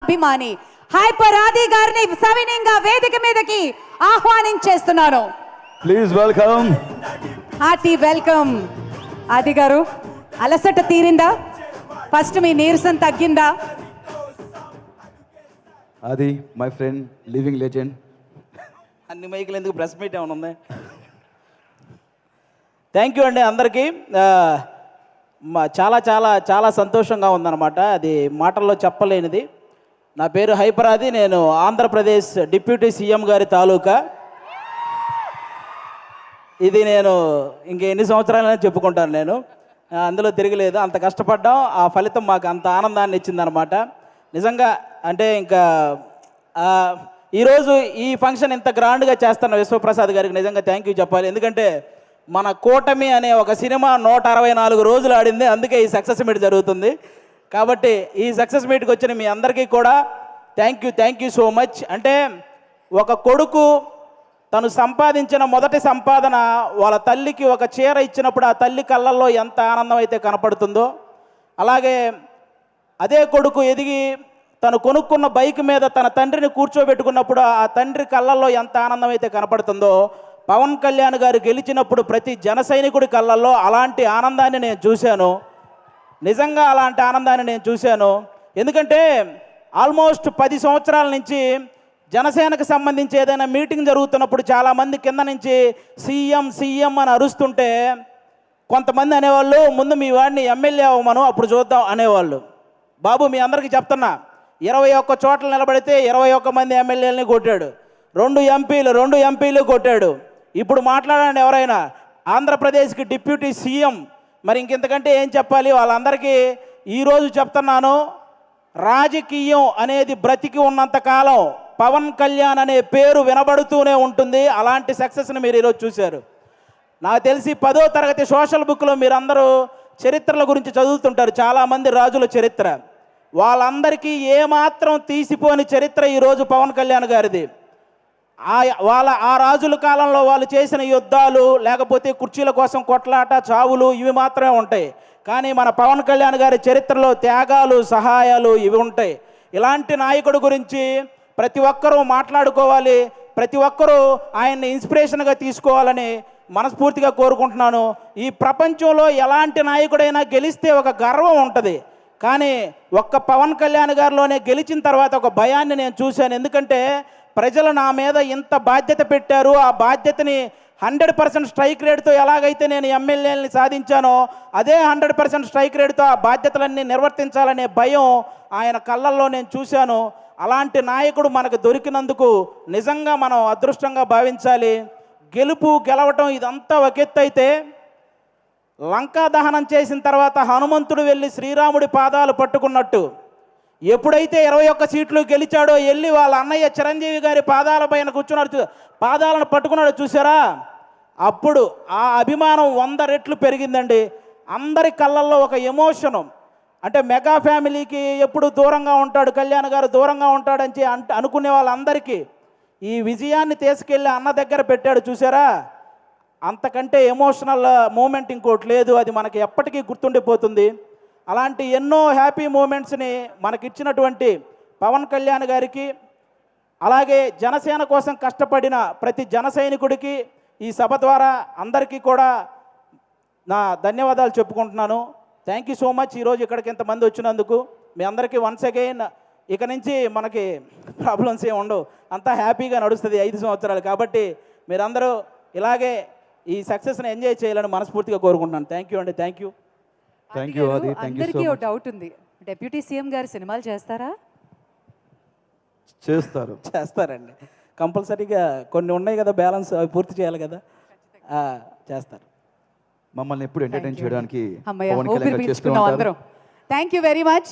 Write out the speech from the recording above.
అభిమాని హైపర్ ఆది గారిని సవినయంగా వేదిక మీదకి ఆహ్వానించేస్తున్నాను. Please welcome. Hearty welcome. Aadi గారు, అలసట తీరిందా? ఫస్ట్ మీ నీరసం తగ్గిందా? అది మై ఫ్రెండ్, లివింగ్ లెజెండ్. అన్ని మైకులు ఎందుకు, ప్రెస్ మీట్ ఏమైనా ఉంది? థ్యాంక్ యూ అండి అందరికీ. చాలా చాలా చాలా సంతోషంగా ఉందన్నమాట, అది మాటల్లో చెప్పలేనిది. నా పేరు హైపరాది, నేను ఆంధ్రప్రదేశ్ డిప్యూటీ సీఎం గారి తాలూకా. ఇది నేను ఇంక ఎన్ని సంవత్సరాలైనా చెప్పుకుంటాను, నేను అందులో తిరగలేదు. అంత కష్టపడ్డాం, ఆ ఫలితం మాకు అంత ఆనందాన్ని ఇచ్చిందనమాట. నిజంగా అంటే ఇంకా ఈరోజు ఈ ఫంక్షన్ ఇంత గ్రాండ్గా చేస్తున్న విశ్వప్రసాద్ గారికి నిజంగా థ్యాంక్ యూ చెప్పాలి. ఎందుకంటే మన కూటమి అనే ఒక సినిమా 164 రోజులు ఆడింది, అందుకే ఈ సక్సెస్ మీట్ జరుగుతుంది. కాబట్టి ఈ సక్సెస్ మీట్కి వచ్చిన మీ అందరికీ కూడా థ్యాంక్ యూ సో మచ్. అంటే ఒక కొడుకు తను సంపాదించిన మొదటి సంపాదన వాళ్ళ తల్లికి ఒక చీర ఇచ్చినప్పుడు ఆ తల్లి కళ్ళల్లో ఎంత ఆనందం అయితే కనపడుతుందో, అలాగే అదే కొడుకు ఎదిగి తను కొనుక్కున్న బైక్ మీద తన తండ్రిని కూర్చోబెట్టుకున్నప్పుడు ఆ తండ్రి కళ్ళల్లో ఎంత ఆనందం అయితే కనపడుతుందో, పవన్ కళ్యాణ్ గారు గెలిచినప్పుడు ప్రతి జన సైనికుడి కళ్ళల్లో అలాంటి ఆనందాన్ని నేను చూశాను. నిజంగా అలాంటి ఆనందాన్ని నేను చూశాను. ఎందుకంటే ఆల్మోస్ట్ 10 సంవత్సరాల నుంచి జనసేనకు సంబంధించి ఏదైనా మీటింగ్ జరుగుతున్నప్పుడు చాలామంది కింద నుంచి సీఎం అని అరుస్తుంటే కొంతమంది అనేవాళ్ళు, ముందు మీ వాడిని ఎమ్మెల్యే అవ్వమను అప్పుడు చూద్దాం అనేవాళ్ళు. బాబు మీ అందరికీ చెప్తున్నా, 21 చోట్ల నిలబడితే 21 మంది ఎమ్మెల్యేలని కొట్టాడు, 2 ఎంపీలు కొట్టాడు. ఇప్పుడు మాట్లాడండి ఎవరైనా, ఆంధ్రప్రదేశ్కి డిప్యూటీ సీఎం, మరి ఇంకెంతకంటే ఏం చెప్పాలి? వాళ్ళందరికీ ఈరోజు చెప్తున్నాను, రాజకీయం అనేది బ్రతికి ఉన్నంతకాలం పవన్ కళ్యాణ్ అనే పేరు వినబడుతూనే ఉంటుంది. అలాంటి సక్సెస్ని మీరు ఈరోజు చూశారు. నాకు తెలిసి 10వ తరగతి సోషల్ బుక్లో మీరందరూ చరిత్రల గురించి చదువుతుంటారు, చాలామంది రాజుల చరిత్ర. వాళ్ళందరికీ ఏమాత్రం తీసిపోని చరిత్ర ఈరోజు పవన్ కళ్యాణ్ గారిది. ఆ రాజుల కాలంలో వాళ్ళు చేసిన యుద్ధాలు, లేకపోతే కుర్చీల కోసం కొట్లాట, చావులు ఇవి మాత్రమే ఉంటాయి. కానీ మన పవన్ కళ్యాణ్ గారి చరిత్రలో త్యాగాలు, సహాయాలు ఇవి ఉంటాయి. ఇలాంటి నాయకుడి గురించి ప్రతి ఒక్కరూ మాట్లాడుకోవాలి, ప్రతి ఒక్కరూ ఆయన్ని ఇన్స్పిరేషన్గా తీసుకోవాలని మనస్ఫూర్తిగా కోరుకుంటున్నాను. ఈ ప్రపంచంలో ఎలాంటి నాయకుడైనా గెలిస్తే ఒక గర్వం ఉంటుంది, కానీ ఒక్క పవన్ కళ్యాణ్ గారిలోనే గెలిచిన తర్వాత ఒక భయాన్ని నేను చూశాను. ఎందుకంటే ప్రజలు నా మీద ఇంత బాధ్యత పెట్టారు, ఆ బాధ్యతని 100% స్ట్రైక్ రేట్తో ఎలాగైతే నేను ఎమ్మెల్యేలని సాధించానో అదే 100% స్ట్రైక్ రేట్తో ఆ బాధ్యతలన్నీ నిర్వర్తించాలనే భయం ఆయన కళ్ళల్లో నేను చూశాను. అలాంటి నాయకుడు మనకు దొరికినందుకు నిజంగా మనం అదృష్టంగా భావించాలి. గెలవటం ఇదంతా ఒక ఎత్తు అయితే, లంకా దహనం చేసిన తర్వాత హనుమంతుడు వెళ్ళి శ్రీరాముడి పాదాలు పట్టుకున్నట్టు ఎప్పుడైతే 21 సీట్లు గెలిచాడో వెళ్ళి వాళ్ళ అన్నయ్య చిరంజీవి గారి పాదాల పైన కూర్చున్నాడు, పాదాలను పట్టుకున్నాడు చూసారా, అప్పుడు ఆ అభిమానం 100 రెట్లు పెరిగిందండి. అందరి కళ్ళల్లో ఒక ఎమోషను. అంటే మెగా ఫ్యామిలీకి ఎప్పుడు దూరంగా ఉంటాడు కళ్యాణ్ గారు, దూరంగా ఉంటాడని అనుకునే వాళ్ళందరికీ ఈ విజయాన్ని తీసుకెళ్ళి అన్న దగ్గర పెట్టాడు చూసారా, అంతకంటే ఎమోషనల్ మూమెంట్ ఇంకోటి లేదు. అది మనకి ఎప్పటికీ గుర్తుండిపోతుంది. అలాంటి ఎన్నో హ్యాపీ మూమెంట్స్ని మనకిచ్చినటువంటి పవన్ కళ్యాణ్ గారికి, అలాగే జనసేన కోసం కష్టపడిన ప్రతి జన సైనికుడికి ఈ సభ ద్వారా అందరికీ కూడా నా ధన్యవాదాలు చెప్పుకుంటున్నాను. Thank you so much. ఈరోజు ఇక్కడికి ఇంతమంది వచ్చినందుకు మీ అందరికీ వన్స్ అగైన్. ఇక నుంచి మనకి ప్రాబ్లమ్స్ ఏమి ఉండవు, అంతా హ్యాపీగా నడుస్తుంది 5 సంవత్సరాలు. కాబట్టి మీరందరూ ఇలాగే ఈ సక్సెస్ని ఎంజాయ్ చేయాలని మనస్ఫూర్తిగా కోరుకుంటున్నాను. థ్యాంక్ యూ అండి. Thank you. అందరికీ ఒక డౌట్ ఉంది, డిప్యూటీ సీఎం గారు సినిమాలు చేస్తారా? చేస్తారండి, కంపల్సరీగా. కొన్ని ఉన్నాయి కదా బ్యాలెన్స్, అవి పూర్తి చేయాలి కదా, చేస్తారు. మమ్మల్ని ఎప్పుడు ఎంటర్టైన్ చేయడానికి థ్యాంక్ యూ వెరీ మచ్.